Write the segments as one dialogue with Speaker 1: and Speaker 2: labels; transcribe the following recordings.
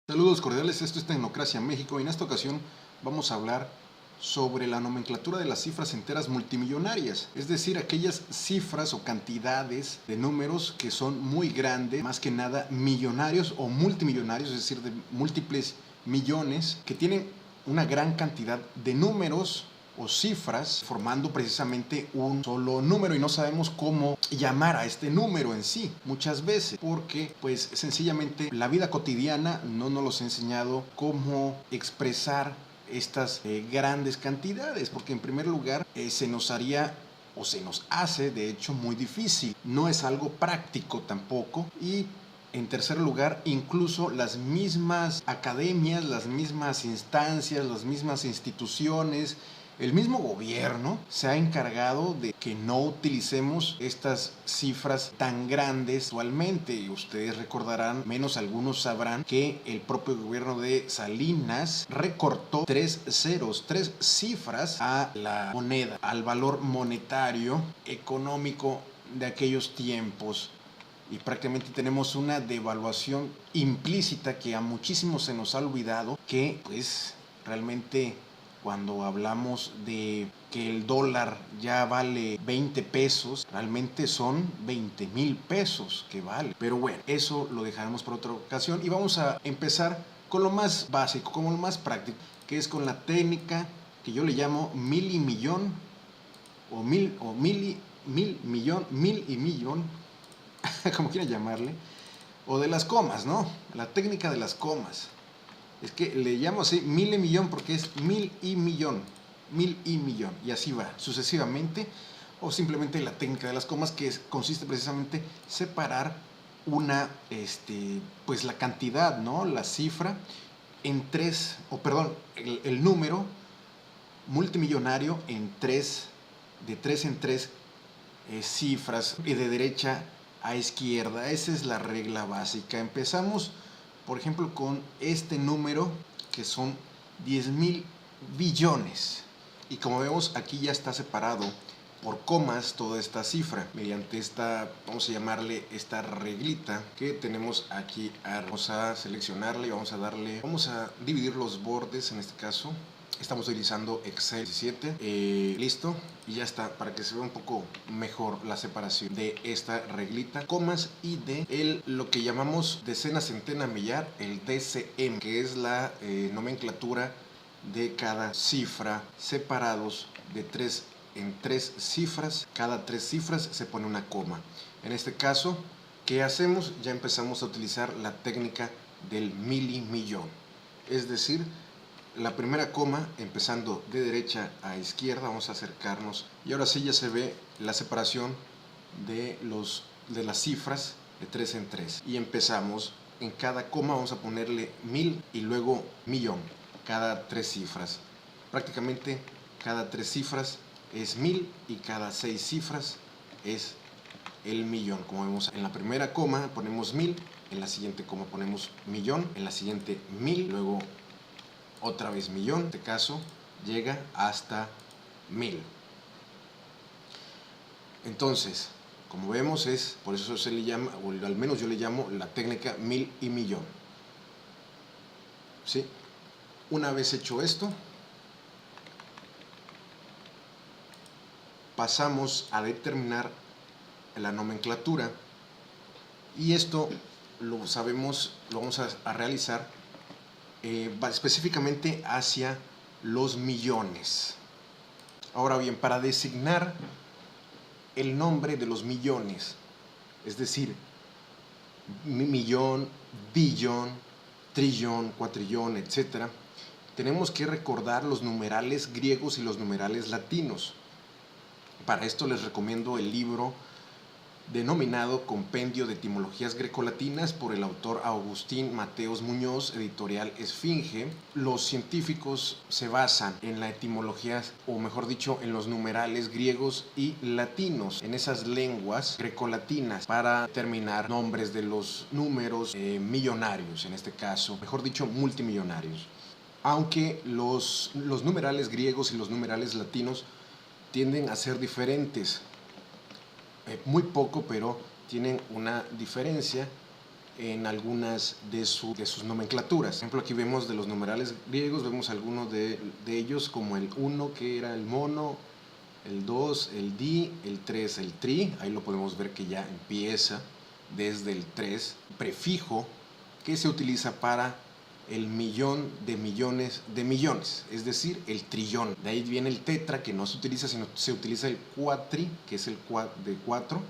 Speaker 1: Saludos cordiales, esto es Tecnocracia México y en esta ocasión vamos a hablar sobre la nomenclatura de las cifras enteras multimillonarias, es decir, aquellas cifras o cantidades de números que son muy grandes, más que nada millonarios o multimillonarios, es decir, de múltiples millones, que tienen una gran cantidad de números o cifras formando precisamente un solo número y no sabemos cómo llamar a este número en sí muchas veces porque pues sencillamente la vida cotidiana no nos ha enseñado cómo expresar estas grandes cantidades, porque en primer lugar se nos haría o se nos hace de hecho muy difícil, no es algo práctico tampoco. Y en tercer lugar, incluso las mismas academias, las mismas instancias, las mismas instituciones, el mismo gobierno se ha encargado de que no utilicemos estas cifras tan grandes actualmente. Y ustedes recordarán, menos algunos sabrán, que el propio gobierno de Salinas recortó 3 ceros, 3 cifras a la moneda, al valor monetario económico de aquellos tiempos. Y prácticamente tenemos una devaluación implícita que a muchísimos se nos ha olvidado, que pues realmente cuando hablamos de que el dólar ya vale 20 pesos, realmente son 20,000 pesos que vale. Pero bueno, eso lo dejaremos por otra ocasión y vamos a empezar con lo más básico, con lo más práctico, que es con la técnica que yo le llamo mil y millón, o mil y millón, como quieran llamarle, o de las comas, ¿no? La técnica de las comas. Es que le llamo así mil y millón porque es mil y millón, y así va sucesivamente, o simplemente la técnica de las comas, que consiste precisamente separar una, pues la cantidad, ¿no? La cifra en tres, o perdón, el número multimillonario en tres, de tres en tres cifras y de derecha a izquierda. Esa es la regla básica. Empezamos, por ejemplo, con este número que son 10,000 billones. Y como vemos, aquí ya está separado por comas toda esta cifra mediante esta, vamos a llamarle esta reglita que tenemos aquí. Vamos a seleccionarle y vamos a dividir los bordes. En este caso estamos utilizando Excel 17. Listo, y ya está, para que se vea un poco mejor la separación de esta reglita, comas, y de lo que llamamos decena, centena, millar, el DCM, que es la nomenclatura de cada cifra, separados de 3 en 3 cifras. Cada 3 cifras se pone una coma. En este caso, ¿qué hacemos? Ya empezamos a utilizar la técnica del milimillón, es decir, la primera coma empezando de derecha a izquierda. Vamos a acercarnos y ahora sí ya se ve la separación de las cifras de 3 en 3, y empezamos en cada coma, vamos a ponerle 1000 y luego millón, cada 3 cifras. Prácticamente cada 3 cifras es 1000 y cada 6 cifras es el millón. Como vemos, en la primera coma ponemos 1000, en la siguiente coma ponemos millón, en la siguiente 1000, luego otra vez millón. En este caso llega hasta 1000. Entonces, como vemos, por eso se le llama, o al menos yo le llamo, la técnica mil y millón. ¿Sí? Una vez hecho esto, pasamos a determinar la nomenclatura, y esto lo sabemos, lo vamos a realizar específicamente hacia los millones. Ahora bien, para designar el nombre de los millones, es decir, millón, billón, trillón, cuatrillón, etc., tenemos que recordar los numerales griegos y los numerales latinos. Para esto les recomiendo el libro denominado Compendio de Etimologías Grecolatinas por el autor Agustín Mateos Muñoz, editorial Esfinge. Los científicos se basan en la etimología, o mejor dicho, en los numerales griegos y latinos, en esas lenguas grecolatinas, para determinar nombres de los números millonarios, en este caso, mejor dicho, multimillonarios. Aunque los numerales griegos y los numerales latinos tienden a ser diferentes, muy poco, pero tienen una diferencia en algunas de sus nomenclaturas. Por ejemplo, aquí vemos de los numerales griegos, vemos algunos de ellos, como el 1, que era el mono, el 2, el di, el 3, el tri. Ahí lo podemos ver que ya empieza desde el 3, prefijo que se utiliza para el millón de millones de millones, es decir, el trillón. De ahí viene el tetra, que no se utiliza, sino se utiliza el cuatri, que es el de 4,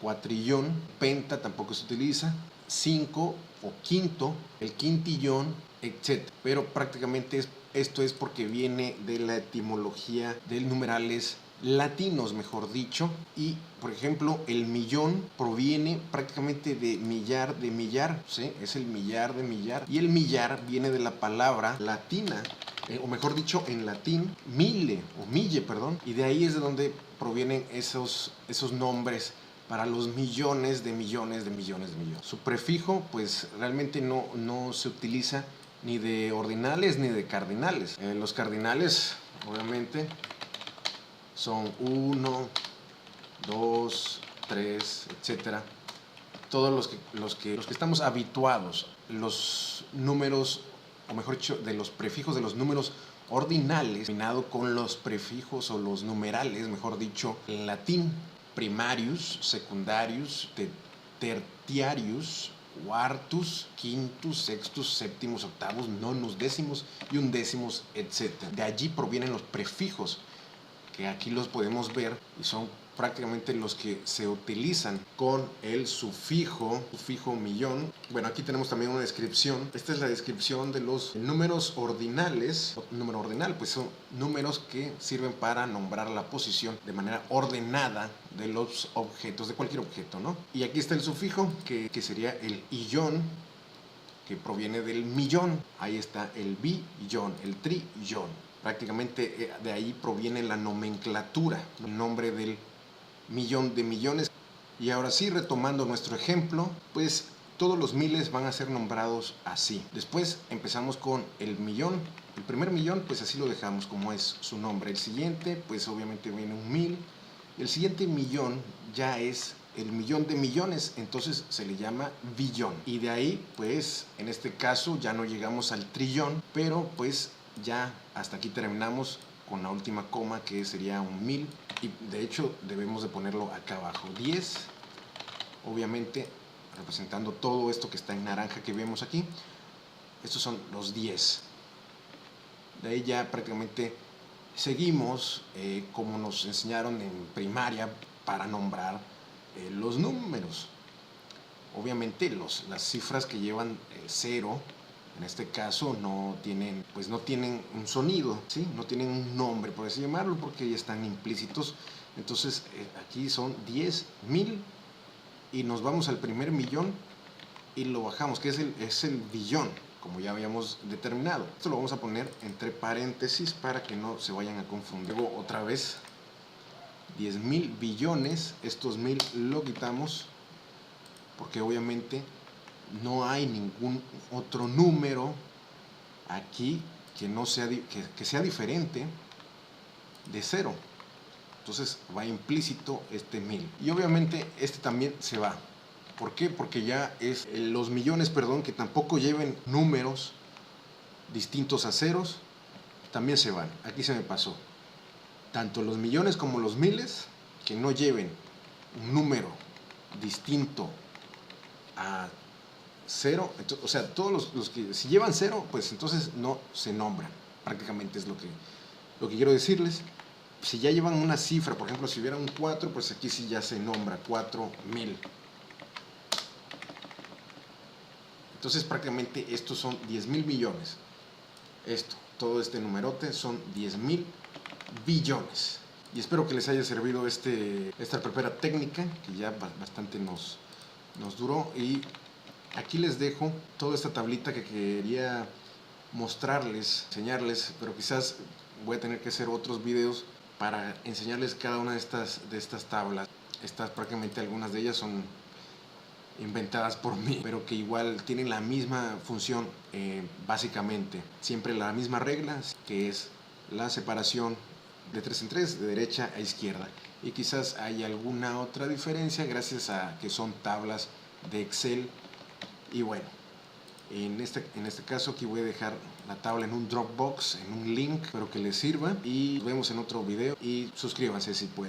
Speaker 1: cuatrillón. Penta tampoco se utiliza. 5 o quinto, el quintillón, etc. Pero prácticamente esto es porque viene de la etimología de numerales latinos, mejor dicho. Y por ejemplo, el millón proviene prácticamente de millar, ¿sí? Es el millar de millar, y el millar viene de la palabra latina, o mejor dicho, en latín, mille o mille, perdón, y de ahí es de donde provienen esos nombres para los millones de millones de millones de millones. Su prefijo pues realmente no se utiliza ni de ordinales ni de cardinales. Los cardinales obviamente son 1, 2, 3, etcétera. Todos los que estamos habituados, los números, o mejor dicho, de los prefijos de los números ordinales, combinado con los prefijos o los numerales, mejor dicho, en latín, primarius, secundarius, tertiarius, cuartus, quintus, sextus, séptimos, octavos, nonos, décimos y undécimos, etc. De allí provienen los prefijos, que aquí los podemos ver y son prácticamente los que se utilizan con el sufijo millón. Bueno, aquí tenemos también una descripción. Esta es la descripción de los números ordinales. Número ordinal, pues son números que sirven para nombrar la posición de manera ordenada de los objetos, de cualquier objeto, ¿no? Y aquí está el sufijo, que sería el illón, que proviene del millón. Ahí está el billón, el trillón. Prácticamente de ahí proviene la nomenclatura, el nombre del millón de millones. Y ahora sí, retomando nuestro ejemplo, pues todos los miles van a ser nombrados así. Después empezamos con el millón. El primer millón, pues así lo dejamos como es su nombre. El siguiente, pues obviamente viene un mil. El siguiente millón ya es el millón de millones, entonces se le llama billón. Y de ahí, pues en este caso ya no llegamos al trillón, pero pues ya hasta aquí terminamos con la última coma, que sería un mil. Y de hecho debemos de ponerlo acá abajo, 10, obviamente representando todo esto que está en naranja que vemos aquí. Estos son los 10. De ahí ya prácticamente seguimos como nos enseñaron en primaria para nombrar los números. Obviamente las cifras que llevan 0, en este caso no tienen un sonido, ¿sí? No tienen un nombre, por así llamarlo, porque ya están implícitos. Entonces aquí son 10.000 y nos vamos al primer millón y lo bajamos, que es el billón, como ya habíamos determinado. Esto lo vamos a poner entre paréntesis para que no se vayan a confundir. Luego otra vez 10.000 billones, estos 1000 lo quitamos porque obviamente no hay ningún otro número aquí que sea diferente de 0. Entonces va implícito este 1000. Y obviamente este también se va. ¿Por qué? Porque ya es los millones, perdón, que tampoco lleven números distintos a ceros, también se van. Aquí se me pasó. Tanto los millones como los miles que no lleven un número distinto a 0, o sea, todos los que si llevan 0, pues entonces no se nombran. Prácticamente es lo que quiero decirles. Si ya llevan una cifra, por ejemplo, si hubiera un 4, pues aquí sí ya se nombra 4000. Entonces prácticamente estos son 10.000 millones. Todo este numerote son 10.000 billones. Y espero que les haya servido esta primera técnica, que ya bastante nos duró. Y aquí les dejo toda esta tablita que quería mostrarles, enseñarles, pero quizás voy a tener que hacer otros videos para enseñarles cada una de estas tablas. Prácticamente algunas de ellas son inventadas por mí, pero que igual tienen la misma función, básicamente. Siempre la misma regla, que es la separación de 3 en 3, de derecha a izquierda. Y quizás hay alguna otra diferencia gracias a que son tablas de Excel Y bueno, en este caso aquí voy a dejar la tabla en un Dropbox, en un link, espero que les sirva y nos vemos en otro video y suscríbanse si pueden.